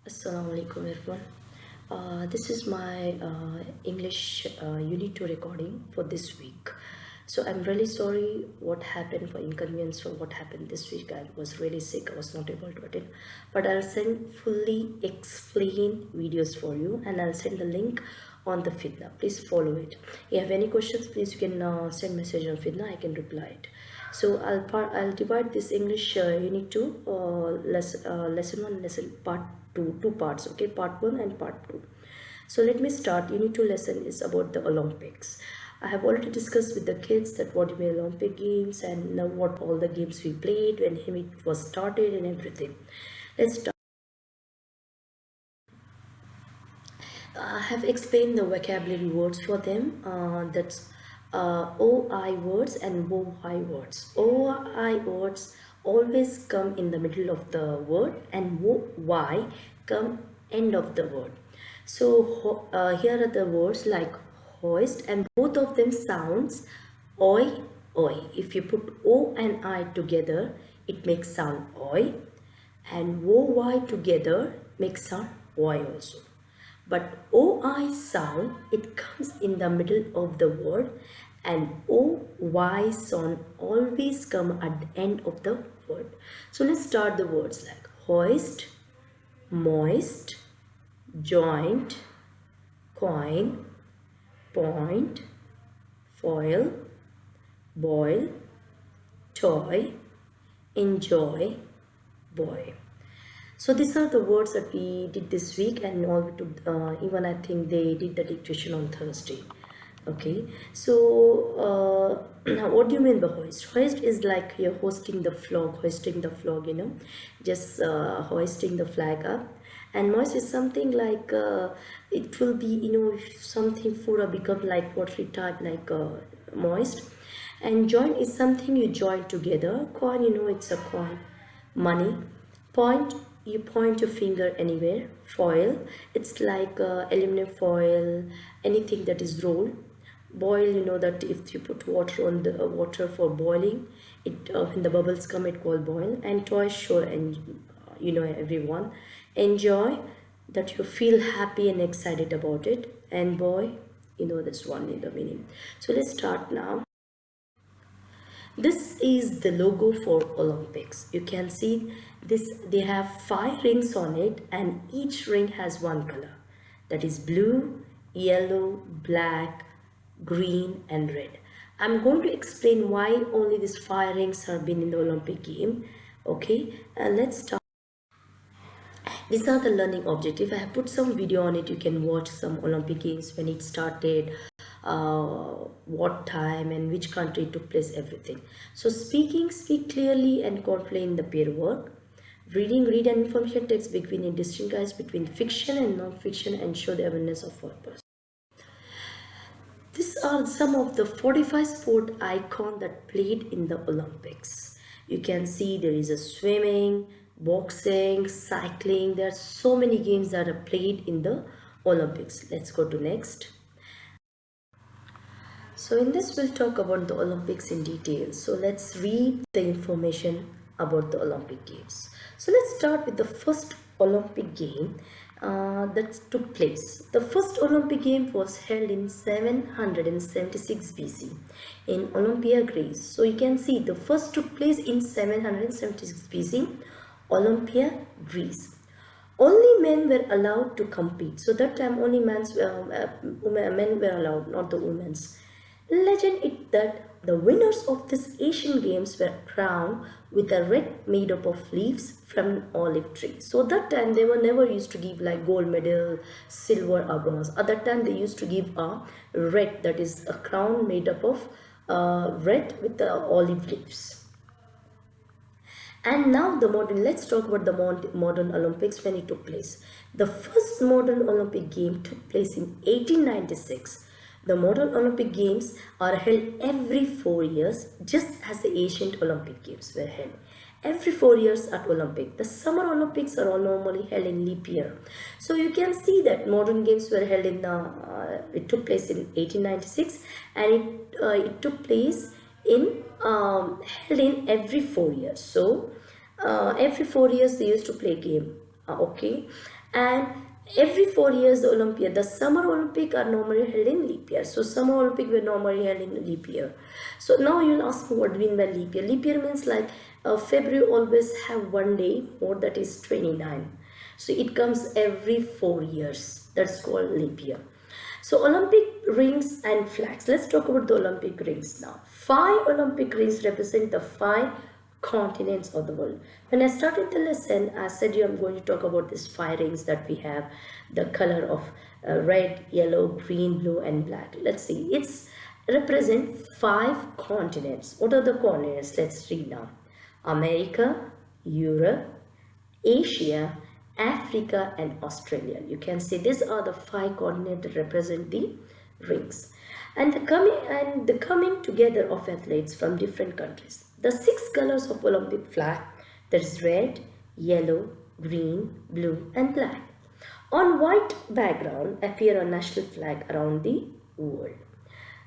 Assalamu alaikum everyone. This is my English Unit 2 recording for this week. So I'm really sorry what happened for inconvenience for what happened this week. I was really sick. I was not able to attend. But I'll send fully explain videos for you and I'll send the link on the Fitna. Please follow it. If you have any questions, please you can send message on Fitna. I can reply it. So I'll divide this English unit 2 lesson 1 lesson part 2 two parts, okay, part 1 and part 2. So let me start. Unit 2 lesson is about the Olympics. I have already discussed with the kids that what were Olympic games and now what all the games we played when it was started and everything. Let's start. I have explained the vocabulary words for them. That's OI words and OY words. OI words always come in the middle of the word and OY come end of the word. So here are the words like hoist and both of them sounds oi oi. If you put O and I together, it makes sound oi, and OY together makes sound Y also. But OI sound, it comes in the middle of the word, and OY sound always come at the end of the word. So let's start the words like hoist, moist, joint, coin, point, foil, boil, toy, enjoy, boy. So these are the words that we did this week, and all even I think they did the dictation on Thursday. Okay, so what do you mean by hoist? Hoist is like you're hoisting the flag, just hoisting the flag up. And moist is something like it will be, if something food or become like watery type, like moist. And joint is something you join together. Coin, it's a coin. Money. Point, you point your finger anywhere. Foil, it's like aluminum foil, anything that is rolled. Boil, that if you put water on the water for boiling, it when the bubbles come, it called boil. And toy, sure, and everyone. Enjoy, that you feel happy and excited about it. And boy, this one in the meaning. So let's start now. This is the logo for Olympics. You can see this, they have 5 rings on it and each ring has one color. That is blue, yellow, black, green and red. I'm going to explain why only these 5 rings have been in the Olympic game. Okay, let's start. These are the learning objective. I have put some video on it. You can watch some Olympic games when it started, what time and which country took place, everything. So speaking, speak clearly and confidently in the pair work. Reading, read an information text between and distinguish between fiction and non-fiction and show the awareness of purpose. These are some of the 45 sport icons that played in the Olympics. You can see there is a swimming, boxing, cycling. There are so many games that are played in the Olympics. Let's go to next. So in this we'll talk about the Olympics in detail. So let's read the information about the Olympic Games. So let's start with the first Olympic game that took place. The first Olympic game was held in 776 BC in Olympia, Greece. So you can see the first took place in 776 BC, Olympia, Greece. Only men were allowed to compete. So that time only men were allowed, not the women's. Legend it that the winners of this Asian Games were crowned with a wreath made up of leaves from an olive tree. So that time they were never used to give like gold medal, silver or bronze. At that time they used to give a wreath, that is a crown made up of wreath with the olive leaves. And now let's talk about the modern Olympics when it took place. The first modern Olympic game took place in 1896. The modern Olympic Games are held every 4 years, just as the ancient Olympic Games were held. Every 4 years at Olympic. The Summer Olympics are all normally held in leap year. So you can see that modern games were held in it took place in 1896 and it took place in held in every 4 years. So every 4 years they used to play a game. Okay. And every 4 years the Olympiad, the summer Olympic are normally held in leap year. So summer Olympic were normally held in leap year. So now you'll ask me what do you mean by leap year. Leap year means like February always have one day more, that is 29. So it comes every 4 years. That's called leap year. So Olympic rings and flags. Let's talk about the Olympic rings now. 5 Olympic rings represent the 5 continents of the world. When I started the lesson, I said you I'm going to talk about these 5 rings that we have, the color of red, yellow, green, blue, and black. Let's see. It's represent 5 continents. What are the continents? Let's read now. America, Europe, Asia, Africa, and Australia. You can see these are the 5 continents that represent the rings. And the coming together of athletes from different countries. The 6 colors of Olympic flag, that is red, yellow, green, blue, and black. On white background appear a national flag around the world.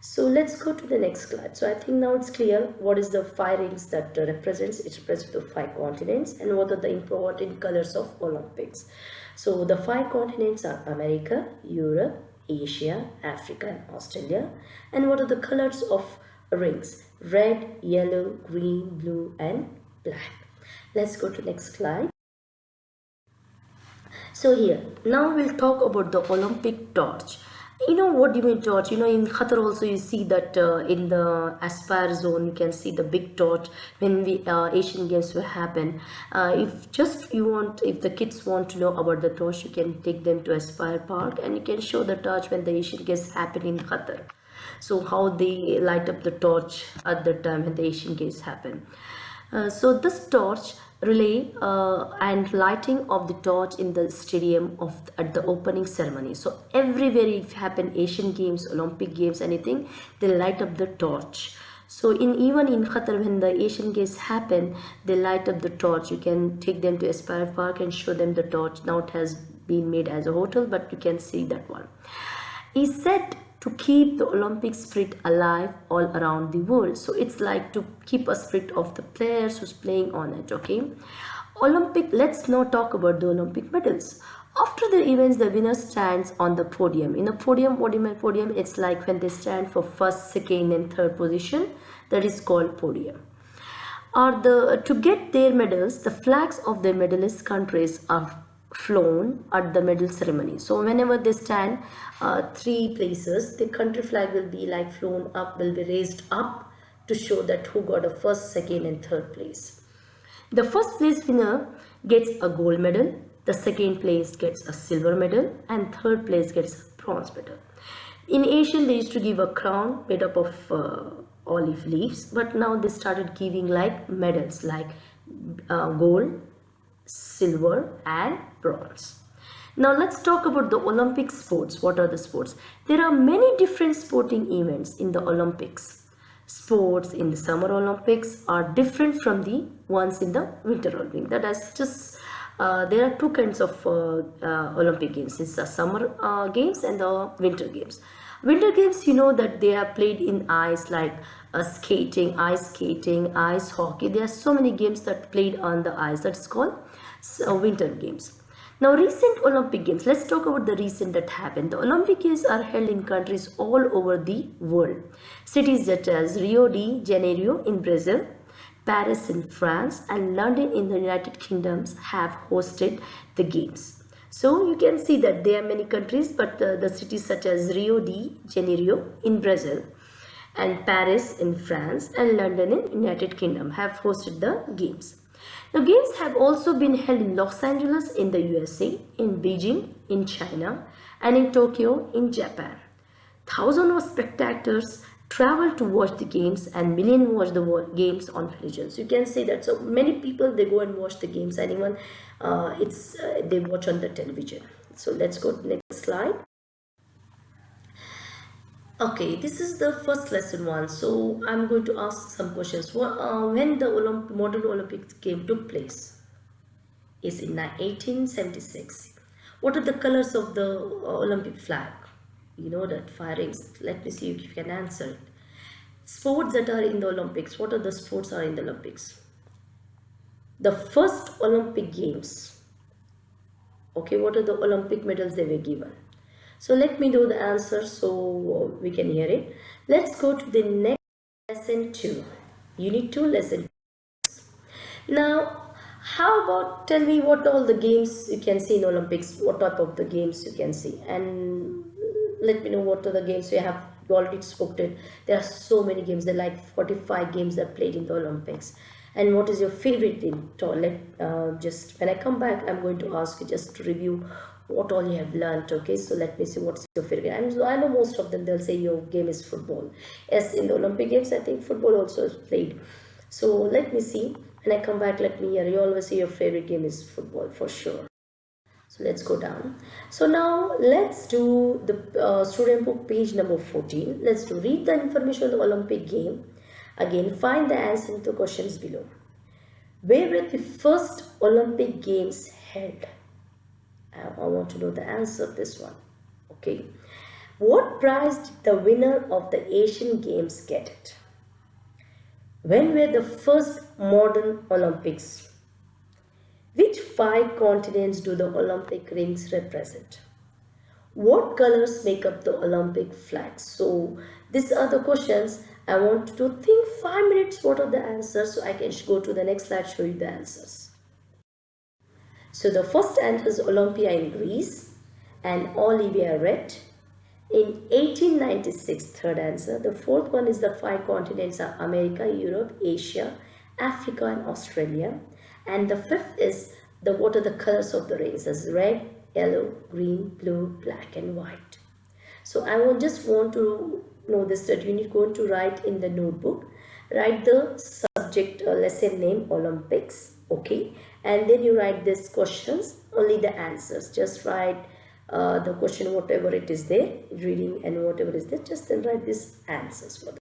So let's go to the next slide. So I think now it's clear what is the 5 rings that represents. It represents the 5 continents and what are the important colors of Olympics. So the 5 continents are America, Europe, Asia, Africa, and Australia. And what are the colors of rings? Red, yellow, green, blue, and black. Let's go to next slide. So here, now we'll talk about the Olympic torch. You know what do you mean torch? You know, in Qatar also you see that in the Aspire zone you can see the big torch when the Asian Games will happen. If the kids want to know about the torch, you can take them to Aspire Park and you can show the torch when the Asian Games happen in Qatar. So how they light up the torch at the time when the Asian Games happen. So this torch relay and lighting of the torch in the stadium at the opening ceremony. So everywhere if happen Asian Games, Olympic Games, anything, they light up the torch. So even in Qatar when the Asian Games happen, they light up the torch. You can take them to Aspire Park and show them the torch. Now it has been made as a hotel, but you can see that one. Is said to keep the Olympic spirit alive all around the world. So it's like to keep a spirit of the players who's playing on it. Okay, let's now talk about the Olympic medals. After the events, the winner stands on the podium. In a podium, what do you mean podium? It's like when they stand for first, second, and third position. That is called podium. To get their medals, the flags of the medalist countries are flown at the medal ceremony. So whenever they stand 3 places, the country flag will be like flown up, will be raised up to show that who got a first, second, and third place. The first place winner gets a gold medal, the second place gets a silver medal, and third place gets a bronze medal. In Asian, they used to give a crown made up of olive leaves, but now they started giving like medals like gold, silver, and bronze. Now let's talk about the Olympic sports. What are the sports? There are many different sporting events in the Olympics. Sports in the Summer Olympics are different from the ones in the Winter Olympics. That is just there are 2 kinds of Olympic games. It's the Summer Games and the Winter Games. Winter Games, you know that they are played in ice like skating, ice hockey. There are so many games that played on the ice. That's called Winter Games. Now recent Olympic Games, let's talk about the recent that happened. The Olympic Games are held in countries all over the world. Cities such as Rio de Janeiro in Brazil, Paris in France, and London in the United Kingdom have hosted the Games. So you can see that there are many countries, but the cities such as Rio de Janeiro in Brazil and Paris in France and London in United Kingdom have hosted the Games. The Games have also been held in Los Angeles in the USA, in Beijing in China, and in Tokyo in Japan. Thousands of spectators travel to watch the Games and millions watch the Games on television. So you can say that so many people they go and watch the Games and even they watch on the television. So let's go to the next slide. Okay, this is the first lesson 1. So I'm going to ask some questions. When the modern Olympics game took place is in 1876. What are the colors of the Olympic flag? You know that 5 rings. Let me see if you can answer it. Sports that are in the Olympics. What are the sports are in the Olympics? The first Olympic Games Okay, what are the Olympic medals they were given? So let me do the answer so we can hear it. Let's go to the next lesson 2. Unit 2, lesson 2. Now, how about tell me what all the games you can see in Olympics, what type of the games you can see, and let me know what are the games you have. You already spoke it. There are so many games. There are like 45 games that are played in the Olympics. And what is your favorite game? Just when I come back, I'm going to ask you just to review what all you have learned. Okay, so let me see what's your favorite. I know most of them. They'll say your game is football. Yes, in the Olympic games, I think football also is played. So let me see. When I come back, let me hear. You always say your favorite game is football for sure. So let's go down. So now let's do the student book page number 14. Let's do read the information of the Olympic game. Again, find the answer to the questions below. Where were the first Olympic games held? I want to know the answer of this one. Okay. What prize did the winner of the Asian Games get it? When were the first modern Olympics? Which 5 continents do the Olympic rings represent? What colors make up the Olympic flag? So these are the questions. I want to think 5 minutes what are the answers so I can go to the next slide, show you the answers. So the first answer is Olympia in Greece and Olivia Red. In 1896, third answer. The fourth one is the 5 continents are America, Europe, Asia, Africa and Australia. And the fifth is the what are the colors of the rings as red, yellow, green, blue, black and white. So I just want to know this that you need going to write in the notebook. Write the subject lesson name Olympics. Okay. And then you write these questions, only the answers. Just write the question whatever it is there, reading and whatever is there, just then write these answers for them.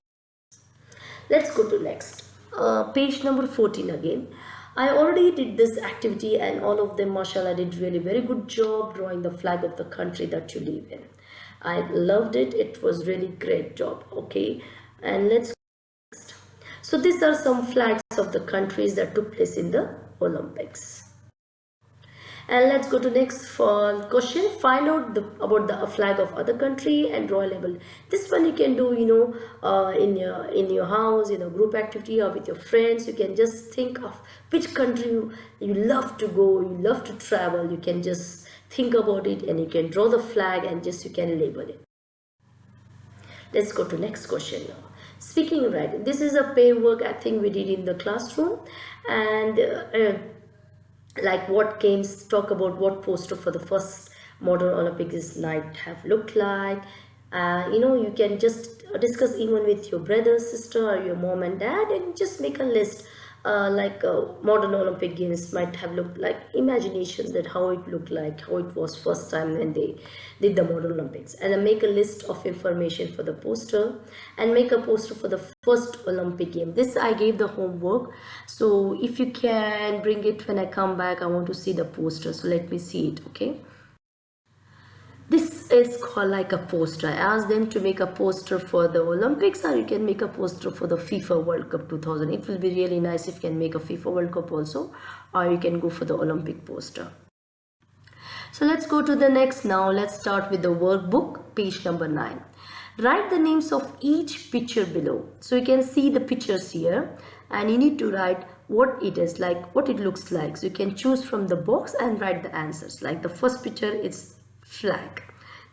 Let's go to next. Page number 14 again. I already did this activity and all of them, mashallah, did really very good job drawing the flag of the country that you live in. I loved it. It was really great job. Okay. And let's go next. So these are some flags of the countries that took place in the Olympics. And let's go to next for question. Find out about the flag of other country and draw a label. This one you can do, in your house, in a group activity or with your friends. You can just think of which country you love to go, you love to travel. You can just think about it and you can draw the flag and just you can label it. Let's go to next question now. Speaking right, this is a pair work I think we did in the classroom, and like what games talk about what poster for the first modern Olympics night have looked like. You can just discuss even with your brother, sister or your mom and dad and just make a list modern Olympic games might have looked like, imaginations that how it looked like, how it was first time when they did the modern Olympics, and then make a list of information for the poster and make a poster for the first Olympic game. This I gave the homework, so if you can bring it when I come back, I want to see the poster, so let me see it. Okay, this is called like a poster. I asked them to make a poster for the Olympics, or you can make a poster for the FIFA World Cup 2000. It will be really nice if you can make a FIFA World Cup also, or you can go for the Olympic poster. So let's go to the next now. Let's start with the workbook, page number 9. Write the names of each picture below. So you can see the pictures here and you need to write what it is like, what it looks like. So you can choose from the box and write the answers. Like the first picture, it's flag.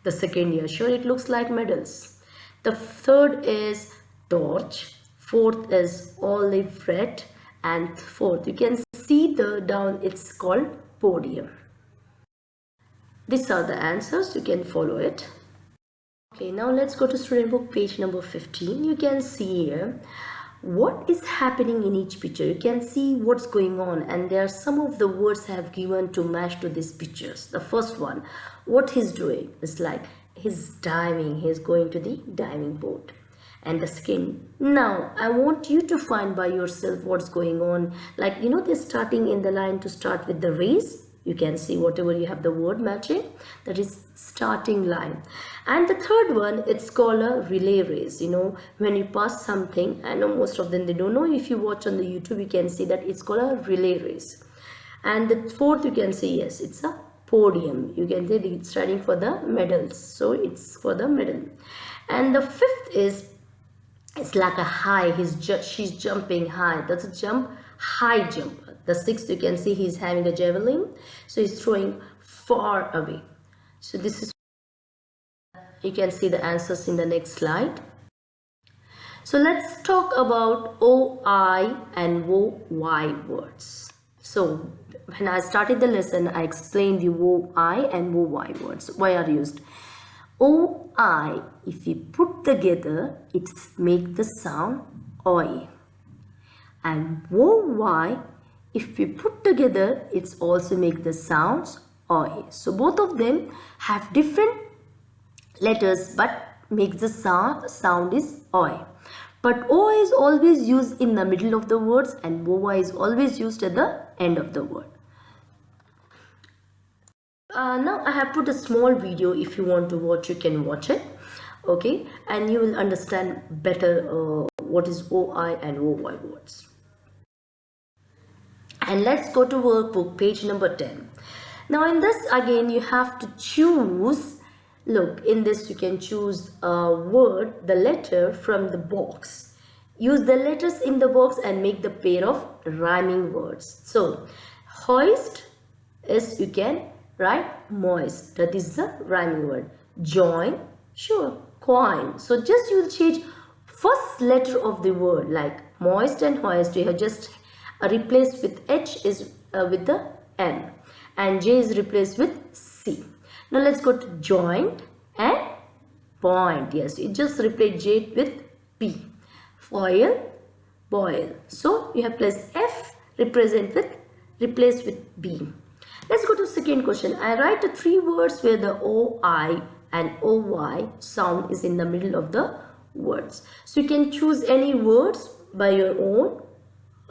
The second, yeah, sure, it looks like medals. The third is torch. Fourth is olive red. And fourth, you can see the down, it's called podium. These are the answers, you can follow it. Okay, now let's go to student book page number 15. You can see here what is happening in each picture. You can see what's going on, and there are some of the words I have given to match to these pictures. The first one, what he's doing is like he's diving, he's going to the diving board. And the second, now I want you to find by yourself what's going on. Like, they're starting in the line to start with the race. You can see whatever you have the word matching, that is starting line. And the third one, it's called a relay race. When you pass something, I know most of them, they don't know. If you watch on the YouTube, you can see that it's called a relay race. And the fourth, you can see, yes, it's a podium. You can say it's standing for the medals, so it's for the medal. And the fifth is, it's like a high. She's jumping high. That's a jump, high jump. The sixth, you can see he's having a javelin, so he's throwing far away. So this is, you can see the answers in the next slide. So let's talk about OI and OY words. So when I started the lesson, I explained the OI and OY words. Why are used? OI, if you put together, it make the sound OI. And OY, if we put together, it's also make the sounds OI. So both of them have different letters but makes the sound is OI. But OI is always used in the middle of the words and OY is always used at the end of the word. Now I have put a small video. If you want to watch, you can watch it, okay, and you will understand better what is OI and OY words. And let's go to workbook page number 10. Now in this again you have to choose, look, in this you can choose a word, the letter from the box. Use the letters in the box and make the pair of rhyming words. So hoist is, you can write moist, that is the rhyming word. Join, sure, coin. So just you change first letter of the word, like moist and hoist, you have just replaced with H is with the N, and J is replaced with C. Now let's go to joint and point. Yes, you just replace J with P. Foil, boil. So you have placed F replaced with B. Let's go to second question. I write the three words where the OI and OY sound is in the middle of the words. So you can choose any words by your own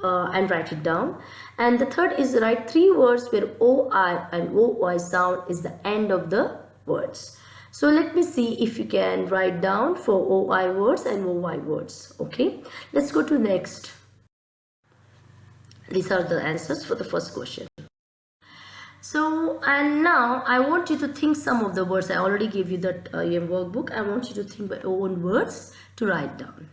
and write it down. And the third is write three words where OI and OY sound is the end of the words. So let me see if you can write down for OI words and OY words. Okay, let's go to next. These are the answers for the first question. So, and now I want you to think some of the words. I already gave you that your workbook. I want you to think by your own words to write down.